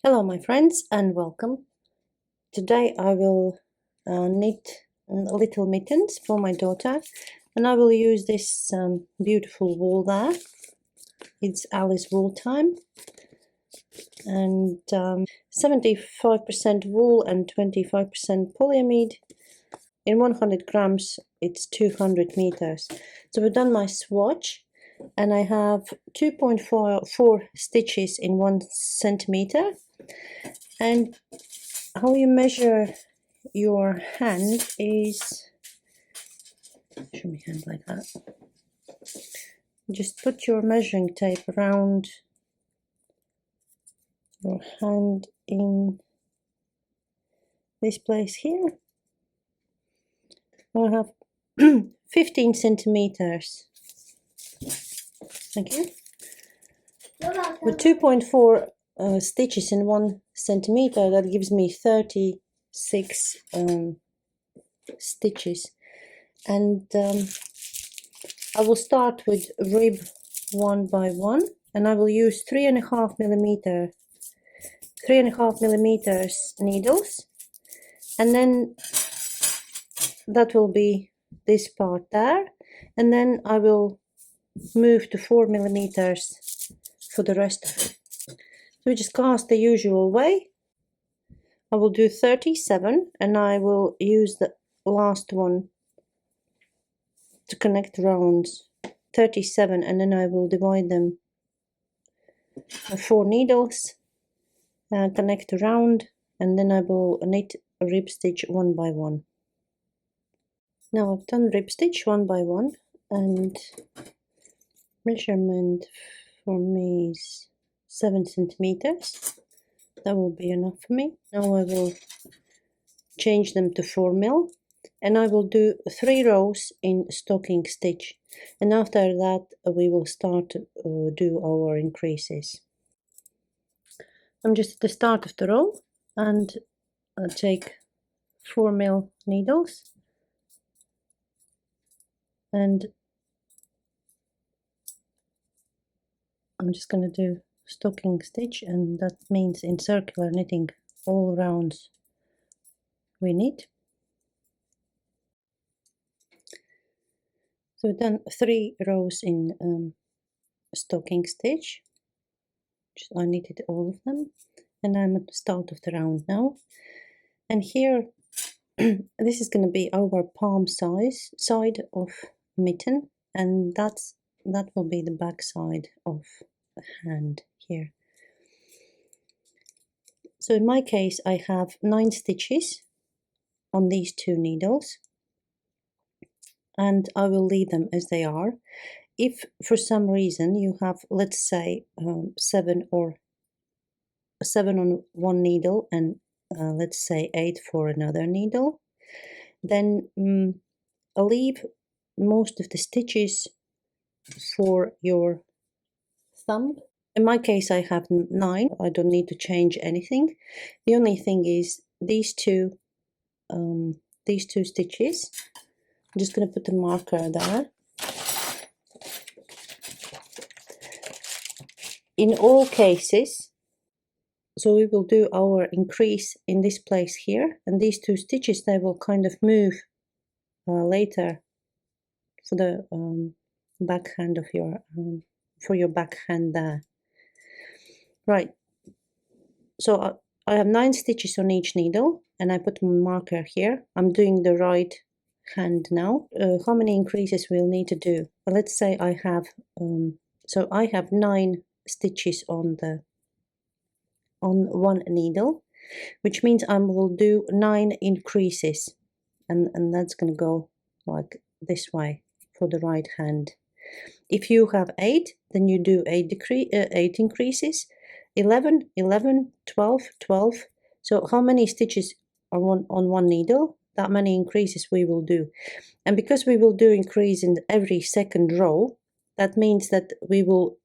Hello my friends and welcome. Today I will knit little mittens for my daughter, and I will use this beautiful wool there. It's Alice wool time, and 75% wool and 25% polyamide. In 100 grams it's 200 meters. So we've done my swatch, and I have 2.4 stitches in 1 centimeter. And how you measure your hand is, show me hand like that. Just put your measuring tape around your hand in this place here. I have 15 centimeters. Thank you. With 2.4 stitches in 1 centimeter, that gives me 36 stitches. And I will start with rib one by one, and I will use 3.5 millimeters needles, and then that will be this part there, and then I will move to 4 millimeters for the rest of it. So we just cast the usual way. I will do 37, and I will use the last one to connect rounds, 37, and then I will divide them 4 needles, connect a round, and then I will knit a rib stitch one by one. Now I've done rib stitch one by one, and measurement for me is 7 centimeters. That will be enough for me. Now I will change them to 4 mil, and I will do 3 rows in stocking stitch, and after that we will start to do our increases. I'm just at the start of the row, and I'll take 4 mil needles, and I'm just going to do stocking stitch, and that means in circular knitting all rounds we knit. So we've done 3 rows in stocking stitch. I knitted all of them, and I'm at the start of the round now. And here this is going to be our palm side of mitten, and that will be the back side of the hand here. So in my case I have 9 stitches on these 2 needles, and I will leave them as they are. If for some reason you have, let's say, 7 on one needle and let's say 8 for another needle, then I'll leave most of the stitches for your thumb. In my case I have 9. I don't need to change anything. The only thing is these two stitches. I'm just going to put a marker there. In all cases, so we will do our increase in this place here, and these 2 stitches, they will kind of move later for the backhand of your for your backhand there. Right, so I have 9 stitches on each needle, and I put my marker here. I'm doing the right hand now. How many increases we'll need to do? Let's say I have so I have 9 stitches on one needle, which means I will do 9 increases, and that's going to go like this way for the right hand. If you have 8, then you do 8 increases, 11, 11, 12, 12. So how many stitches are on one needle, that many increases we will do. And because we will do increase in every second row, that means that we will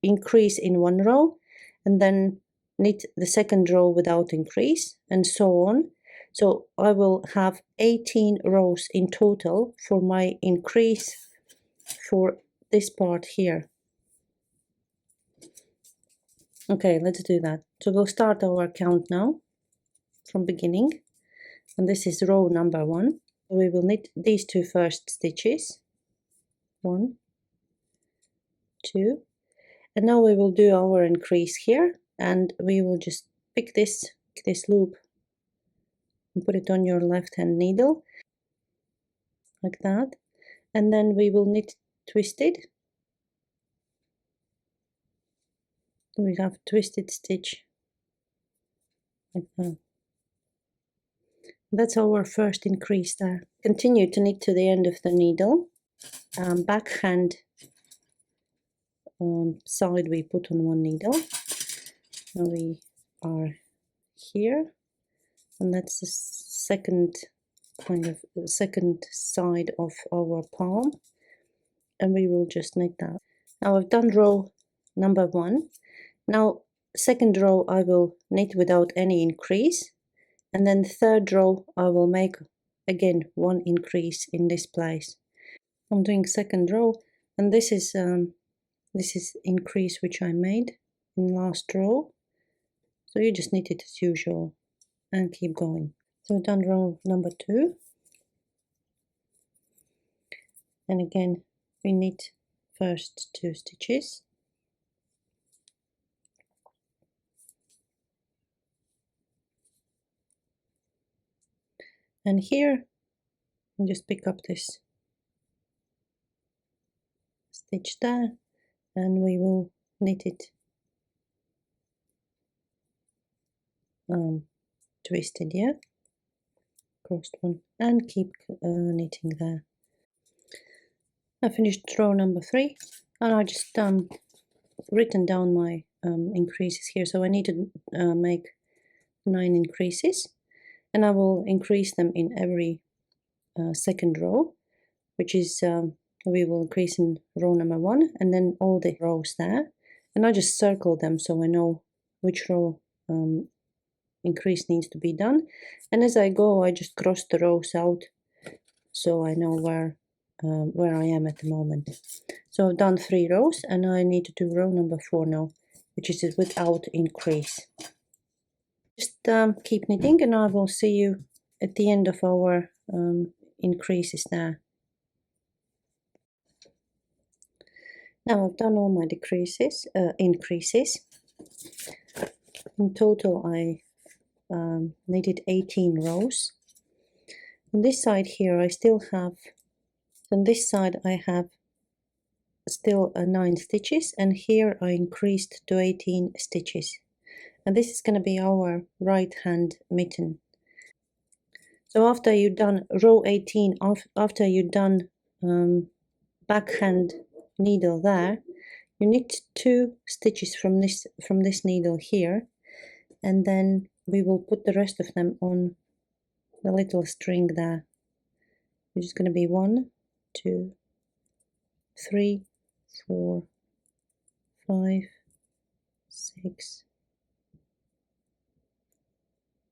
increase in one row and then knit the second row without increase, and so on. So I will have 18 rows in total for my increase for this part here. Okay, let's do that. So we'll start our count now from beginning, and this is row number 1. We will knit these 2 first stitches, 1, 2, and now we will do our increase here, and we will just pick this loop and put it on your left hand needle like that, and then we will knit twisted. We have twisted stitch like that. That's our first increase there. Continue to knit to the end of the needle. Backhand side we put on one needle. Now we are here, and that's the second second side of our palm, and we will just knit that. Now I've done row number 1. Now second row I will knit without any increase, and then third row I will make again 1 increase in this place. I'm doing second row, and this is increase which I made in last row. So you just knit it as usual and keep going. So I've done row number 2, and again we knit first 2 stitches, and here you just pick up this stitch there, and we will knit it twisted, yeah, crossed one, and keep knitting there. I finished row number 3, and I just written down my increases here. So I need to make 9 increases, and I will increase them in every second row, which is we will increase in row number 1, and then all the rows there, and I just circle them so I know which row increase needs to be done, and as I go I just cross the rows out so I know where I am at the moment. So I've done 3 rows, and I need to do row number 4 now, which is without increase. Just keep knitting, and I will see you at the end of our increases there. Now I've done all my increases. In total I knitted 18 rows. On this side here I still have, on this side I have still 9 stitches, and here I increased to 18 stitches, and this is going to be our right hand mitten. So after you've done row 18, after you've done backhand needle there, you knit 2 stitches from this needle here, and then we will put the rest of them on the little string there, which is going to be 1, 2, 3, 4, 5, 6,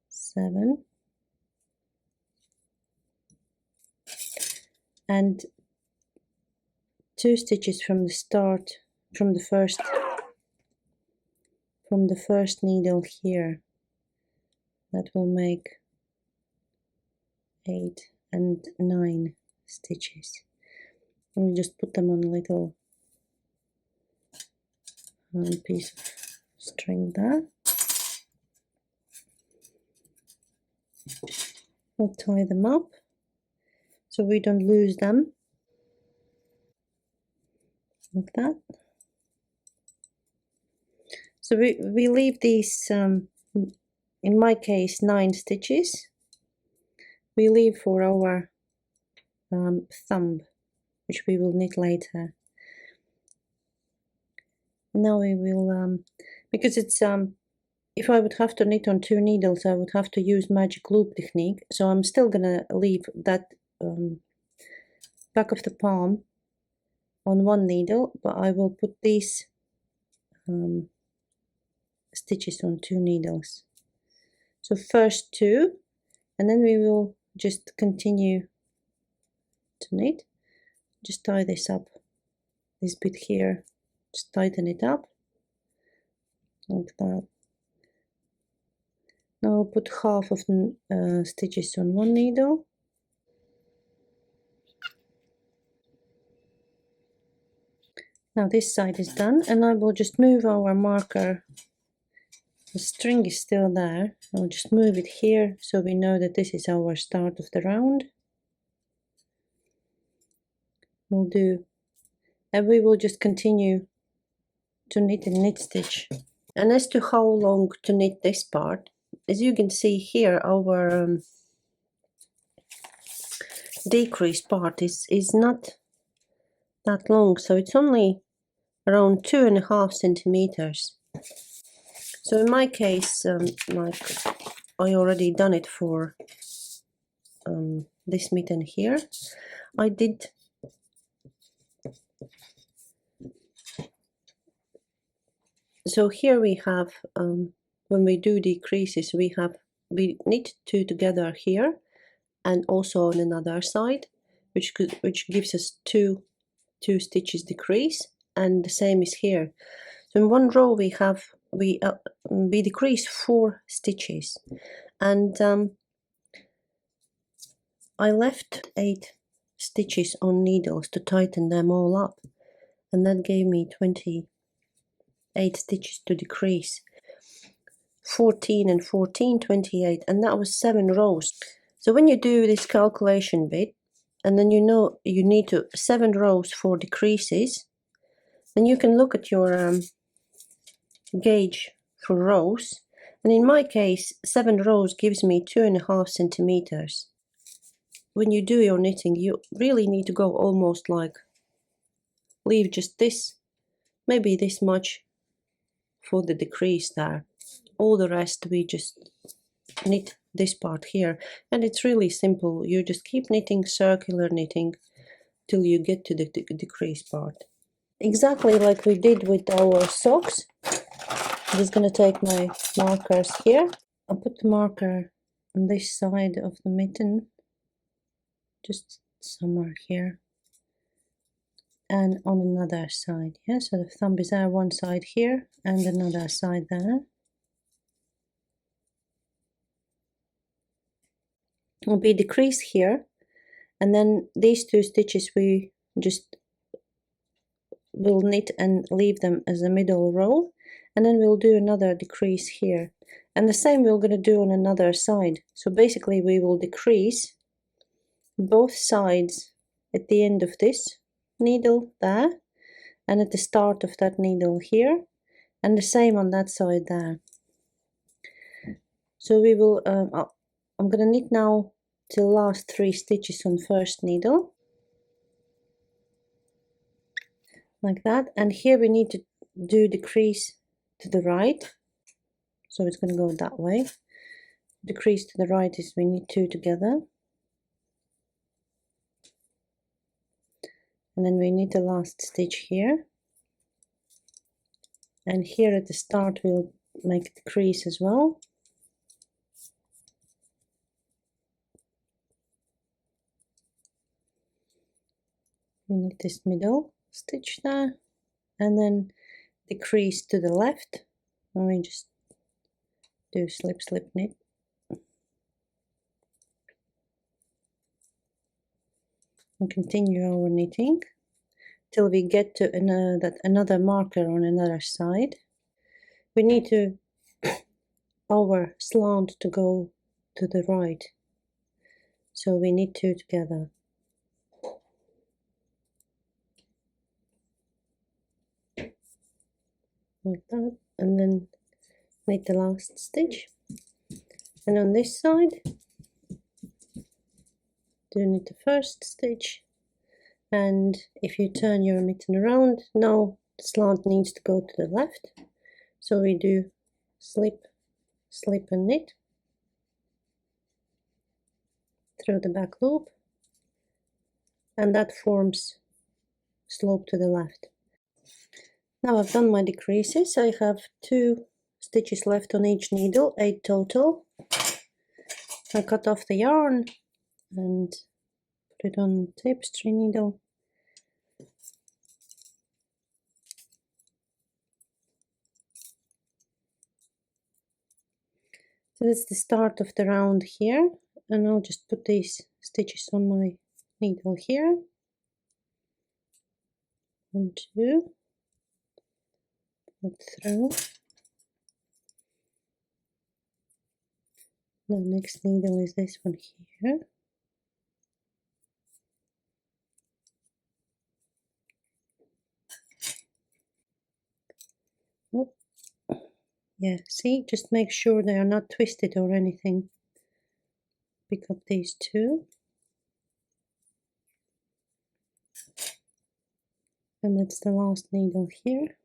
7, and 2 stitches from the start, from the first needle here. That will make 8 and 9 stitches. And we just put them on a little piece of string there. We'll tie them up so we don't lose them, like that. So we leave these, in my case, 9 stitches. We leave for our thumb, which we will knit later. Now we will, because it's if I would have to knit on 2 needles, I would have to use magic loop technique. So I'm still gonna leave that back of the palm on 1 needle, but I will put these stitches on 2 needles. So first 2, and then we will just continue to knit. Just tie this up, this bit here, just tighten it up like that. Now I'll put half of the stitches on one needle. Now this side is done, and I will just move our marker. The string is still there. I'll just move it here so we know that this is our start of the round. We'll do, and we will just continue to knit and knit stitch. And as to how long to knit this part, as you can see here, our decreased part is not that long, so it's only around 2.5 centimeters. So in my case, like I already done it for this mitten here, I did so here we have when we do decreases, we knit 2 together here and also on another side, which gives us two stitches decrease, and the same is here. So in one row we decrease 4 stitches, and I left 8 stitches on needles to tighten them all up, and that gave me 28 stitches to decrease. 14 and 14, 28, and that was 7 rows. So when you do this calculation bit, and then you know you need 7 rows for decreases, then you can look at your gauge for rows, and in my case 7 rows gives me 2.5 centimeters. When you do your knitting, you really need to go almost like leave just this, maybe this much for the decrease there. All the rest we just knit this part here, and it's really simple. You just keep knitting, circular knitting, till you get to the decrease part. Exactly like we did with our socks. I'm just going to take my markers here. I'll put the marker on this side of the mitten, just somewhere here, and on another side. Yeah, so the thumb is there, one side here and another side there. Will be decrease here, and then these 2 stitches we just will knit and leave them as a middle row, and then we'll do another decrease here, and the same we're going to do on another side. So basically we will decrease both sides at the end of this needle there, and at the start of that needle here, and the same on that side there. So we will I'm going to knit now till last 3 stitches on first needle, like that, and here we need to do decrease to the right, so it's going to go that way. Decrease to the right is we knit 2 together, and then we knit the last stitch here, and here at the start we'll make a decrease as well. We knit this middle stitch there, and then decrease to the left, and we just do slip slip knit, and continue our knitting till we get to another marker on another side. We need to our slant to go to the right, so we knit 2 together. Like that, and then knit the last stitch, and on this side do knit the first stitch, and if you turn your mitten around, now the slant needs to go to the left, so we do slip slip and knit through the back loop, and that forms slope to the left. Now I've done my decreases. I have 2 stitches left on each needle, 8 total. I cut off the yarn and put it on the tapestry needle. So that's the start of the round here, and I'll just put these stitches on my needle here. 1, 2, put through. The next needle is this one here. Oh, yeah, see, just make sure they are not twisted or anything. Pick up these two. And that's the last needle here.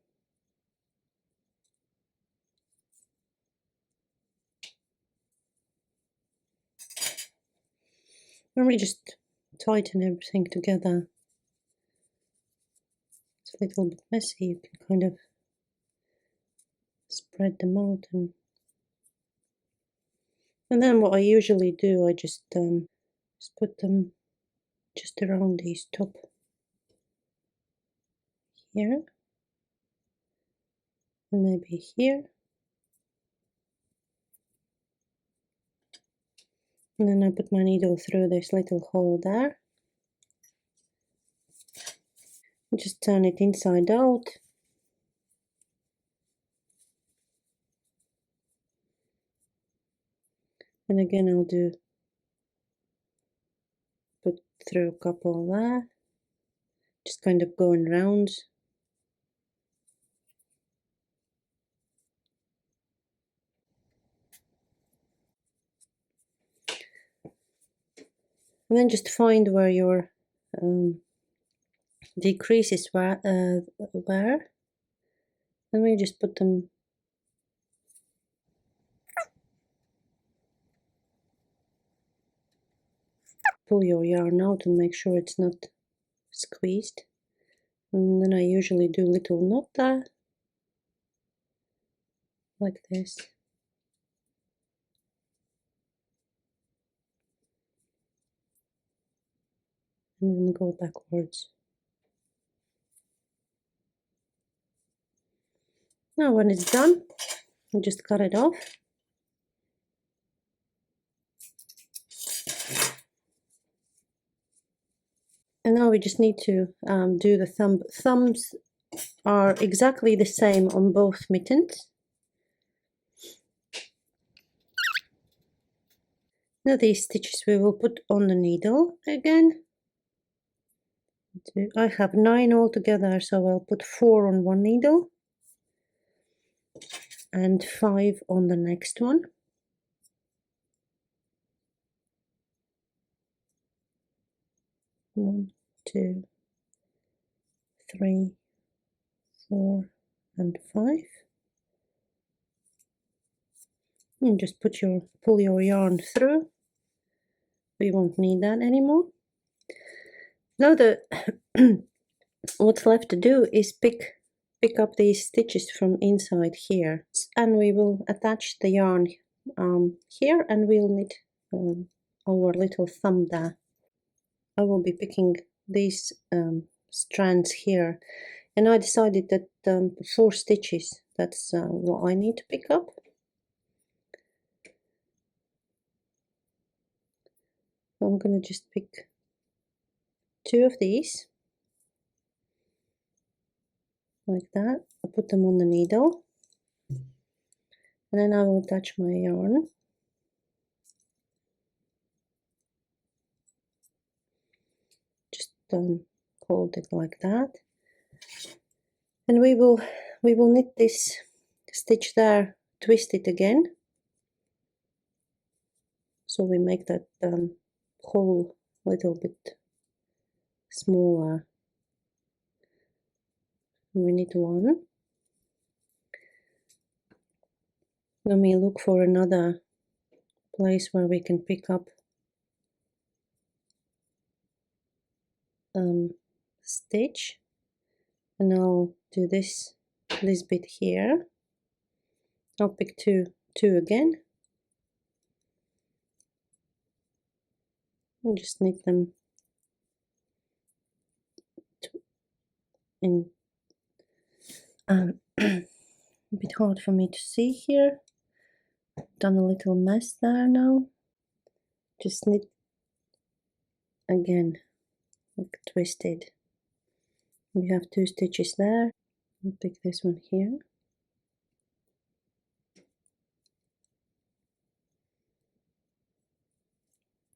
And we just tighten everything together. It's a little bit messy, you can kind of spread them out, and then what I usually do, I just put them just around these top here, and maybe here, and then I put my needle through this little hole there, and just turn it inside out. And again I'll put through a couple there, just kind of going round. And then just find where your decreases were, and we just put them pull your yarn out and make sure it's not squeezed. And then I usually do little knot there, like this. And then go backwards. Now when it's done, you just cut it off. And now we just need to do the thumb. Thumbs are exactly the same on both mittens. Now these stitches we will put on the needle again. I have 9 altogether, so I'll put 4 on one needle and 5 on the next one. 1, 2, 3, 4, and 5. And just pull your yarn through. We won't need that anymore. Now what's left to do is pick up these stitches from inside here, and we will attach the yarn here, and we'll knit our little thumb there. I will be picking these strands here, and I decided that 4 stitches, that's what I need to pick up. I'm going to just pick 2 of these, like that. I'll put them on the needle, and then I will attach my yarn. Just hold it like that, and we will knit this stitch there, twist it again, so we make that hole a little bit smaller. We knit 1. Then we look for another place where we can pick up stitch, and I'll do this bit here. I'll pick two again, and just knit them in. A bit hard for me to see here. done a little mess there now. Just knit again, like twisted. We have 2 stitches there. I'll pick this one here.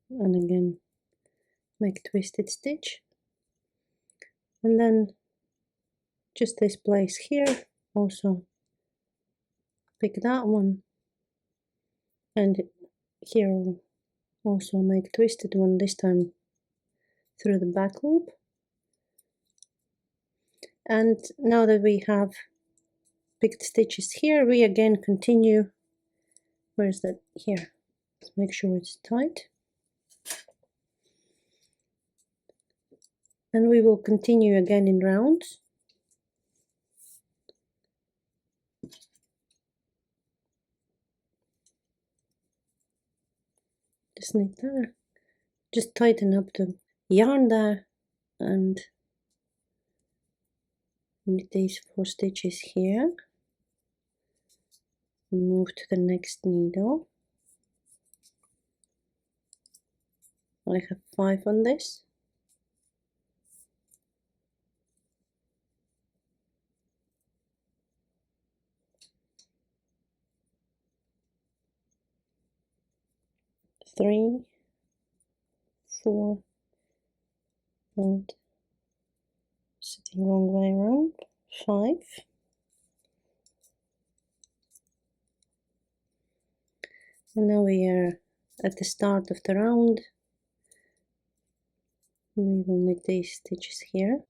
And again, make twisted stitch. And then just this place here, also pick that one. And here I'll also make twisted one, this time through the back loop. And now that we have picked stitches here, we again continue. Where's that? Here. Let's make sure it's tight. And we will continue again in rounds. Just knit there. Just tighten up the yarn there and knit these 4 stitches here. Move to the next needle. I have 5 on this. Three, 4, and sitting wrong way around, 5. And now we are at the start of the round. We will knit these stitches here.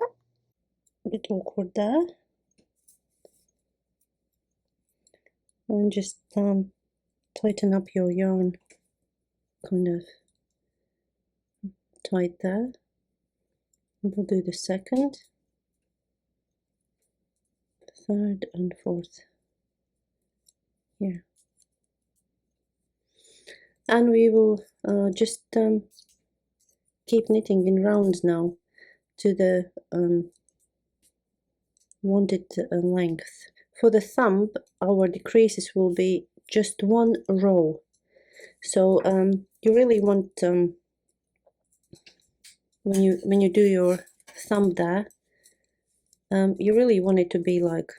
A bit awkward there. And just tighten up your yarn kind of tight there. We'll do the second, third and fourth here. And we will just keep knitting in rounds now to the wanted length. For the thumb, our decreases will be just 1 row. So you really want when you do your thumb there, you really want it to be like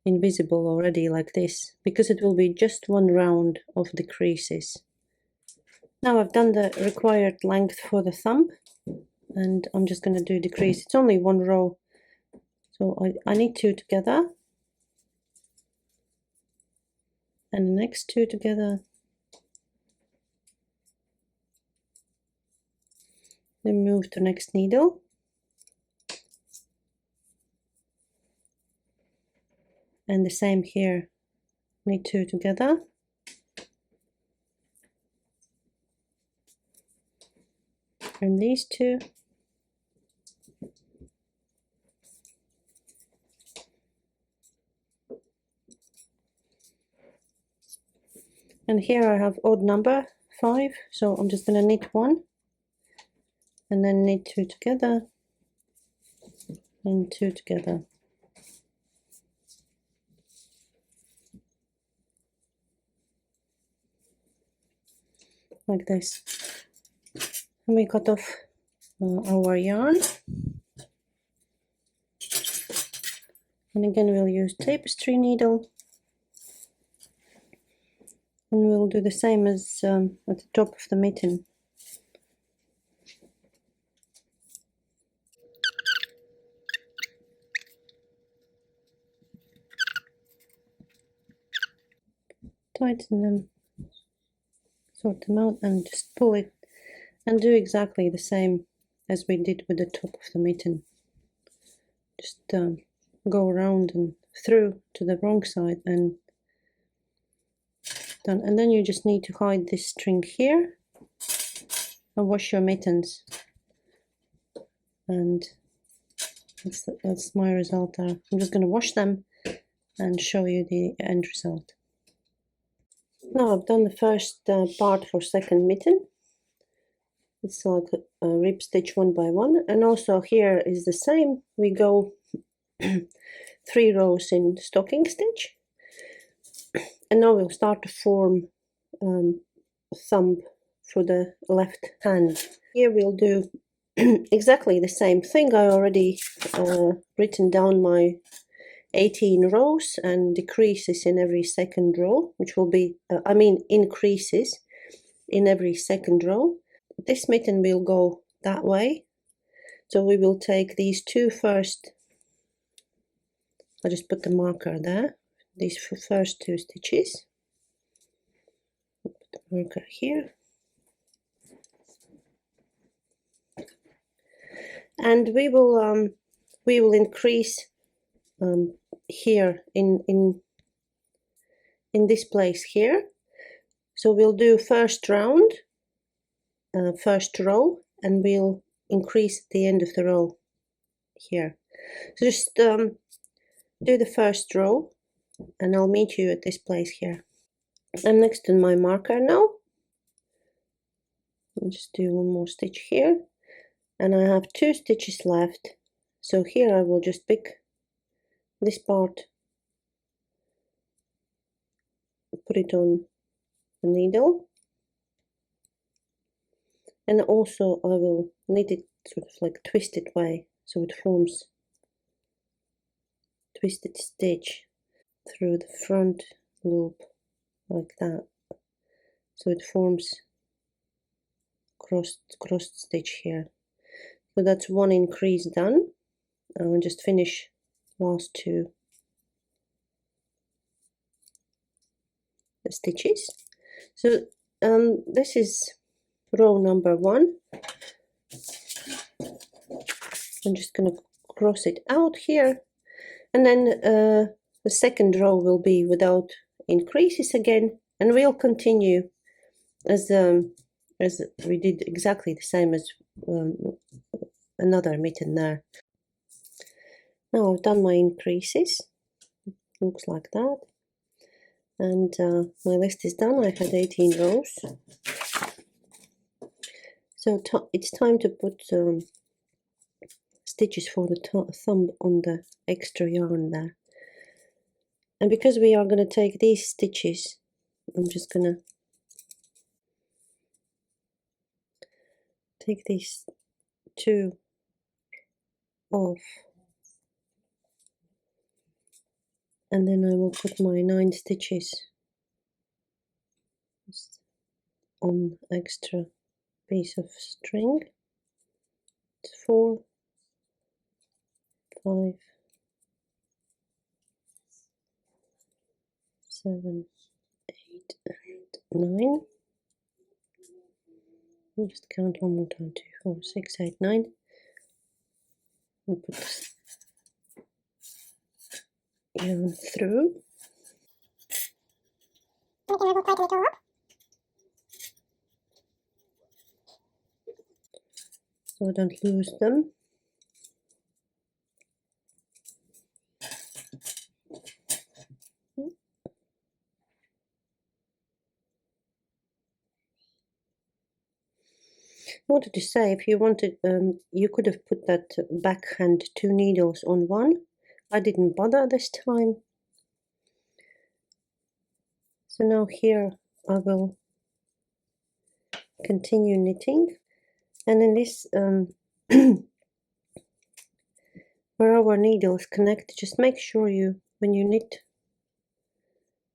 invisible already, like this, because it will be just 1 round of decreases. Now I've done the required length for the thumb, and I'm just going to do decrease. It's only 1 row, so I need 2 together, and the next 2 together. Then move to next needle. And the same here, knit 2 together. And these 2. And here I have odd number 5, so I'm just going to knit 1 and then knit 2 together and 2 together. Like this. And we cut off our yarn. And again we'll use tapestry needle. And we'll do the same as at the top of the mitten. Tighten them, sort them out, and just pull it, and do exactly the same as we did with the top of the mitten. Just go around and through to the wrong side and done. And then you just need to hide this string here and wash your mittens. And that's my result there. I'm just going to wash them and show you the end result. Now I've done the first part for second mitten. It's like a rib stitch 1 by 1, and also here is the same. We go 3 rows in stocking stitch, And now we'll start to form thumb for the left hand. Here we'll do exactly the same thing. I already written down my 18 rows and decreases in every second row, which will be, increases in every second row. This mitten will go that way. So we will take these two first, I'll just put the marker there, these first two stitches, put the marker here, and we will increase here in this place here. So we'll do first round, first row, and we'll increase at the end of the row here. So just do the first row, and I'll meet you at this place here. I'm next to my marker now. I'll just do one more stitch here, and I have 2 stitches left. So here I will just pick this part, put it on the needle, and also I will knit it sort of like twisted way, so it forms twisted stitch through the front loop like that, so it forms crossed stitch here. So that's one increase done. I'll just finish last 2 stitches. So this is row number 1. I'm just going to cross it out here, and then the second row will be without increases again, and we'll continue as we did exactly the same as another mitten there. Now I've done my increases, looks like that, and my list is done. I had 18 rows, so it's time to put stitches for the thumb on the extra yarn there. And because we are going to take these stitches, I'm just going to take these 2 off, and then I will put my 9 stitches on extra piece of string. It's 4, 5, 7, 8, and 9. I'll just count one more time: 2, 4, 6, 8, 9. And put this yarn through. So I don't lose them. I wanted to say, if you wanted, you could have put that backhand 2 needles on one. I didn't bother this time. So now here I will continue knitting, and in this where our needles connect, just make sure you, when you knit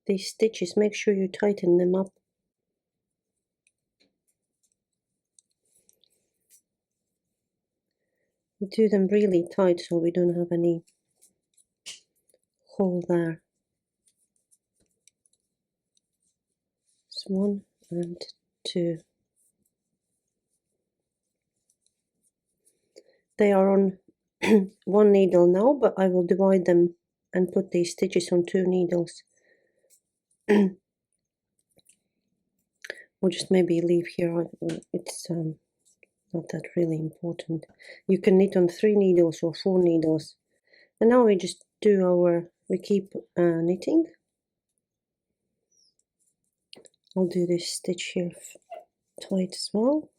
these stitches, make sure you tighten them up. Do them really tight so we don't have any hole there. It's 1 and 2. They are on 1 needle now, but I will divide them and put these stitches on 2 needles. Or just maybe leave here, it's not that really important. You can knit on 3 needles or 4 needles. And now we just do we keep knitting. I'll do this stitch here tight as well.